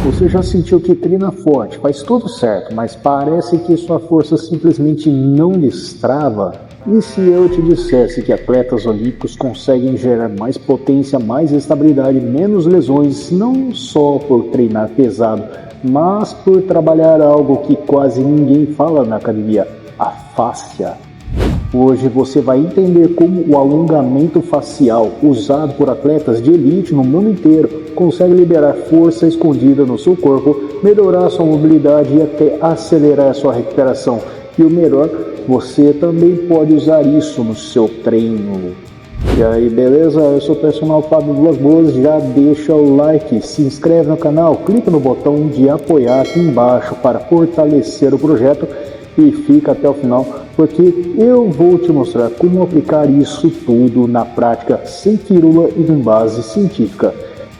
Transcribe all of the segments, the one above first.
Você já sentiu que treina forte, faz tudo certo, mas parece que sua força simplesmente não destrava? E se eu te dissesse que atletas olímpicos conseguem gerar mais potência, mais estabilidade, menos lesões, não só por treinar pesado, mas por trabalhar algo que quase ninguém fala na academia, a fáscia? Hoje você vai entender como o alongamento facial, usado por atletas de elite no mundo inteiro, consegue liberar força escondida no seu corpo, melhorar sua mobilidade e até acelerar sua recuperação. E o melhor, você também pode usar isso no seu treino. E aí, beleza? Eu sou o personal Fábio Vilas Boas, já deixa o like, se inscreve no canal, clica no botão de apoiar aqui embaixo para fortalecer o projeto e fica até o final, porque eu vou te mostrar como aplicar isso tudo na prática, sem firula e com base científica.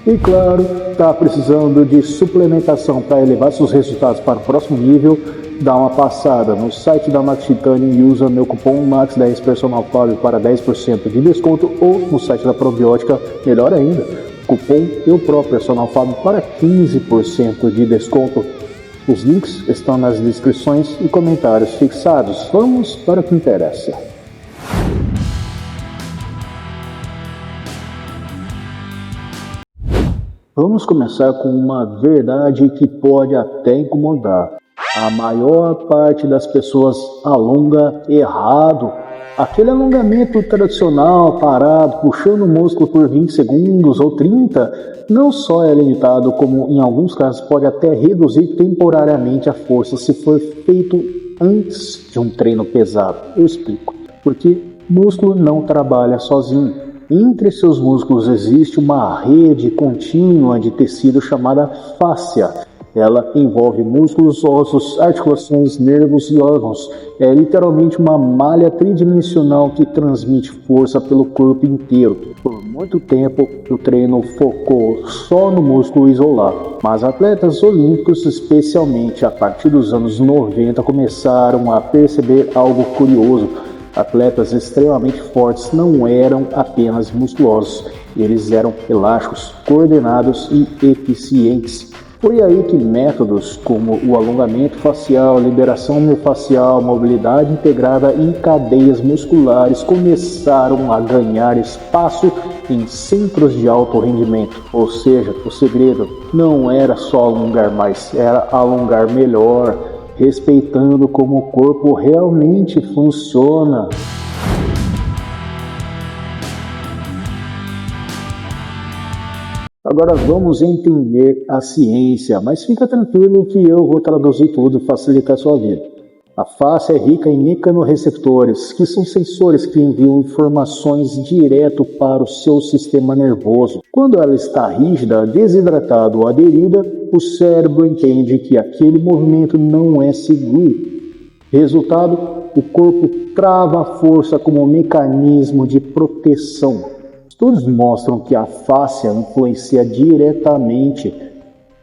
E claro, tá precisando de suplementação para elevar seus resultados para o próximo nível? Dá uma passada no site da Max Titanium e usa meu cupom MAX10 Personal Fábio para 10% de desconto, ou no site da Probiótica, melhor ainda, cupom Eu Próprio Personal Fábio para 15% de desconto. Os links estão nas descrições e comentários fixados. Vamos para o que interessa. Vamos começar com uma verdade que pode até incomodar. A maior parte das pessoas alonga errado. Aquele alongamento tradicional, parado, puxando o músculo por 20 segundos ou 30, não só é limitado, como em alguns casos pode até reduzir temporariamente a força se for feito antes de um treino pesado. Eu explico. Porque músculo não trabalha sozinho. Entre seus músculos existe uma rede contínua de tecido chamada fáscia. Ela envolve músculos, ossos, articulações, nervos e órgãos. É literalmente uma malha tridimensional que transmite força pelo corpo inteiro. Por muito tempo, o treino focou só no músculo isolado. Mas atletas olímpicos, especialmente a partir dos anos 90, começaram a perceber algo curioso. Atletas extremamente fortes não eram apenas musculosos, eles eram elásticos, coordenados e eficientes. Foi aí que métodos como o alongamento facial, liberação miofascial, mobilidade integrada e cadeias musculares começaram a ganhar espaço em centros de alto rendimento. Ou seja, o segredo não era só alongar mais, era alongar melhor, respeitando como o corpo realmente funciona. Agora vamos entender a ciência, mas fica tranquilo que eu vou traduzir tudo e facilitar a sua vida. A face é rica em mecanorreceptores, que são sensores que enviam informações direto para o seu sistema nervoso. Quando ela está rígida, desidratada ou aderida, o cérebro entende que aquele movimento não é seguro. Resultado, o corpo trava a força como mecanismo de proteção. Estudos mostram que a fáscia influencia diretamente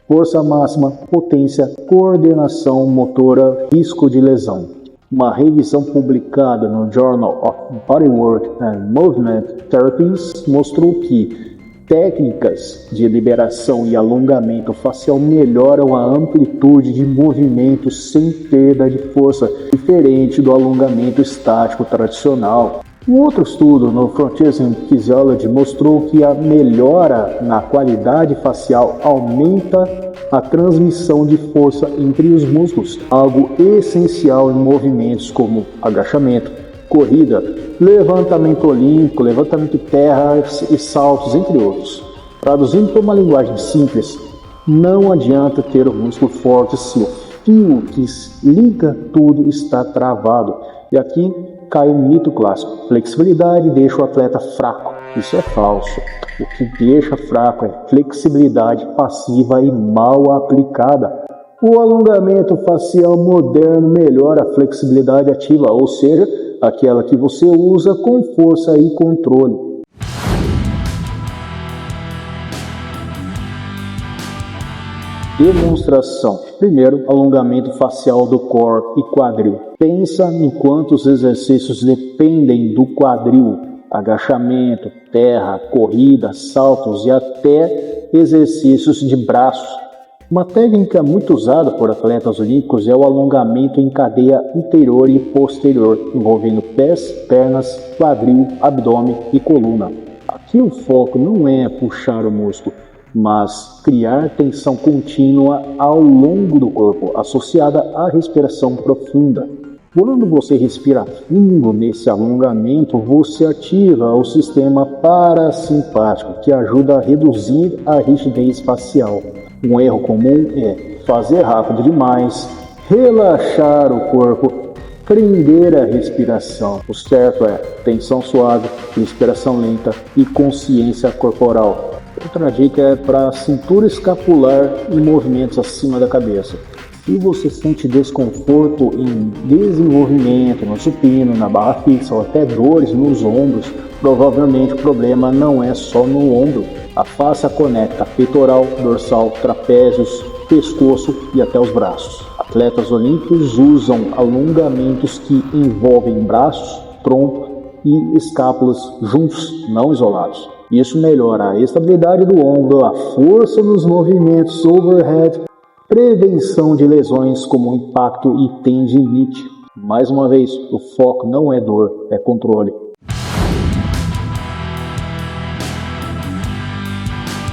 força máxima, potência, coordenação motora, risco de lesão. Uma revisão publicada no Journal of Bodywork and Movement Therapies mostrou que técnicas de liberação e alongamento facial melhoram a amplitude de movimento sem perda de força, diferente do alongamento estático tradicional. Um outro estudo no Frontiers in Physiology mostrou que a melhora na qualidade facial aumenta a transmissão de força entre os músculos, algo essencial em movimentos como agachamento, corrida, levantamento olímpico, levantamento de terra e saltos, entre outros. Traduzindo para uma linguagem simples, não adianta ter um músculo forte se o fio que liga tudo está travado. E aqui cai um mito clássico: flexibilidade deixa o atleta fraco. Isso é falso. O que deixa fraco é flexibilidade passiva e mal aplicada. O alongamento facial moderno melhora a flexibilidade ativa, ou seja, aquela que você usa com força e controle. Demonstração. Primeiro, alongamento facial do core e quadril. Pensa em quantos exercícios dependem do quadril: agachamento, terra, corrida, saltos e até exercícios de braços. Uma técnica muito usada por atletas olímpicos é o alongamento em cadeia anterior e posterior, envolvendo pés, pernas, quadril, abdômen e coluna. Aqui o foco não é puxar o músculo, mas criar tensão contínua ao longo do corpo, associada à respiração profunda. Quando você respira fundo nesse alongamento, você ativa o sistema parasimpático, que ajuda a reduzir a rigidez facial. Um erro comum é fazer rápido demais, relaxar o corpo, prender a respiração. O certo é tensão suave, respiração lenta e consciência corporal. Outra dica é para cintura escapular e movimentos acima da cabeça. Se você sente desconforto em desenvolvimento no supino, na barra fixa ou até dores nos ombros, provavelmente o problema não é só no ombro. A face conecta peitoral, dorsal, trapézios, pescoço e até os braços. Atletas olímpicos usam alongamentos que envolvem braços, tronco e escápulas juntos, não isolados. Isso melhora a estabilidade do ombro, a força nos movimentos overhead, prevenção de lesões como impacto e tendinite. Mais uma vez, o foco não é dor, é controle.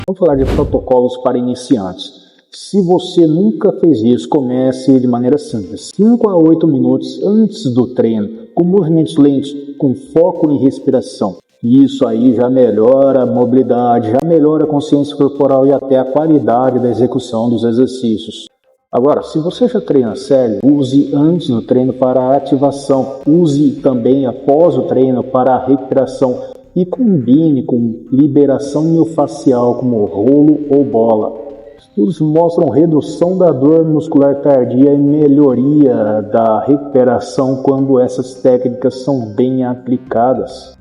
Vamos falar de protocolos para iniciantes. Se você nunca fez isso, comece de maneira simples. 5 a 8 minutos antes do treino, com movimentos lentos, com foco em respiração. Isso aí já melhora a mobilidade, já melhora a consciência corporal e até a qualidade da execução dos exercícios. Agora, se você já treina sério, use antes do treino para a ativação, use também após o treino para a recuperação e combine com liberação miofascial como rolo ou bola. Estudos mostram redução da dor muscular tardia e melhoria da recuperação quando essas técnicas são bem aplicadas.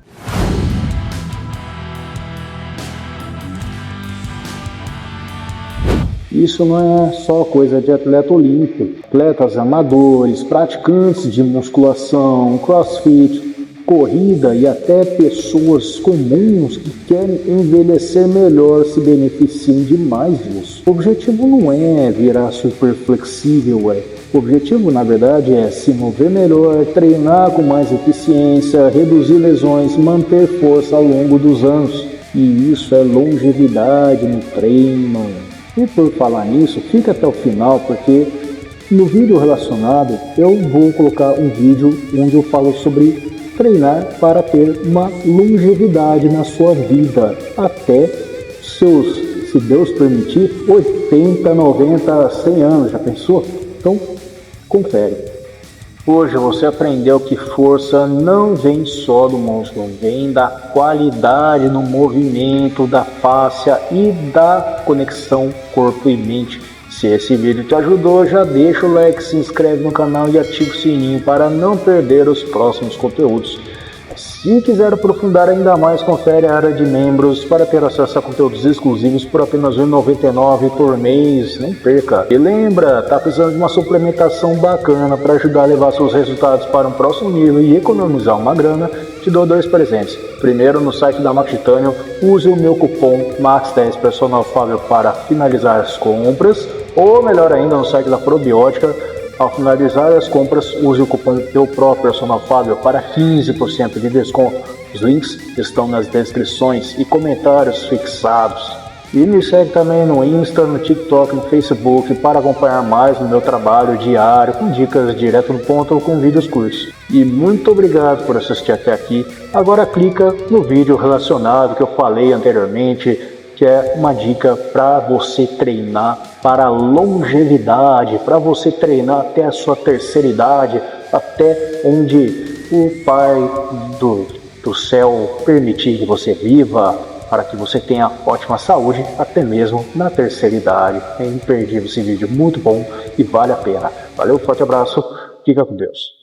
Isso não é só coisa de atleta olímpico. Atletas amadores, praticantes de musculação, crossfit, corrida e até pessoas comuns que querem envelhecer melhor se beneficiam demais disso. O objetivo não é virar super flexível, O objetivo, na verdade, é se mover melhor, treinar com mais eficiência, reduzir lesões, manter força ao longo dos anos. E isso é longevidade no treino. E por falar nisso, fica até o final, porque no vídeo relacionado eu vou colocar um vídeo onde eu falo sobre treinar para ter uma longevidade na sua vida, até seus, se Deus permitir, 80, 90, 100 anos, já pensou? Então, confere. Hoje você aprendeu que força não vem só do músculo, vem da qualidade no movimento, da fáscia e da conexão corpo e mente. Se esse vídeo te ajudou, já deixa o like, se inscreve no canal e ativa o sininho para não perder os próximos conteúdos. Se quiser aprofundar ainda mais, confere a área de membros para ter acesso a conteúdos exclusivos por apenas R$ 1,99 por mês. Não perca! E lembra, tá precisando de uma suplementação bacana para ajudar a levar seus resultados para um próximo nível e economizar uma grana? Te dou 2 presentes. Primeiro, no site da Max Titanium, use o meu cupom MAX10 Personal Fábio para finalizar as compras. Ou melhor ainda, no site da Probiótica, ao finalizar as compras, use o cupom Teu Próprio Personal Fábio para 15% de desconto. Os links estão nas descrições e comentários fixados. E me segue também no Insta, no TikTok, no Facebook para acompanhar mais do meu trabalho diário com dicas direto no ponto ou com vídeos curtos. E muito obrigado por assistir até aqui. Agora clica no vídeo relacionado que eu falei anteriormente, que é uma dica para você treinar para longevidade, para você treinar até a sua terceira idade, até onde o Pai do céu permitir que você viva, para que você tenha ótima saúde, até mesmo na terceira idade. É imperdível esse vídeo, muito bom e vale a pena. Valeu, forte abraço, fica com Deus.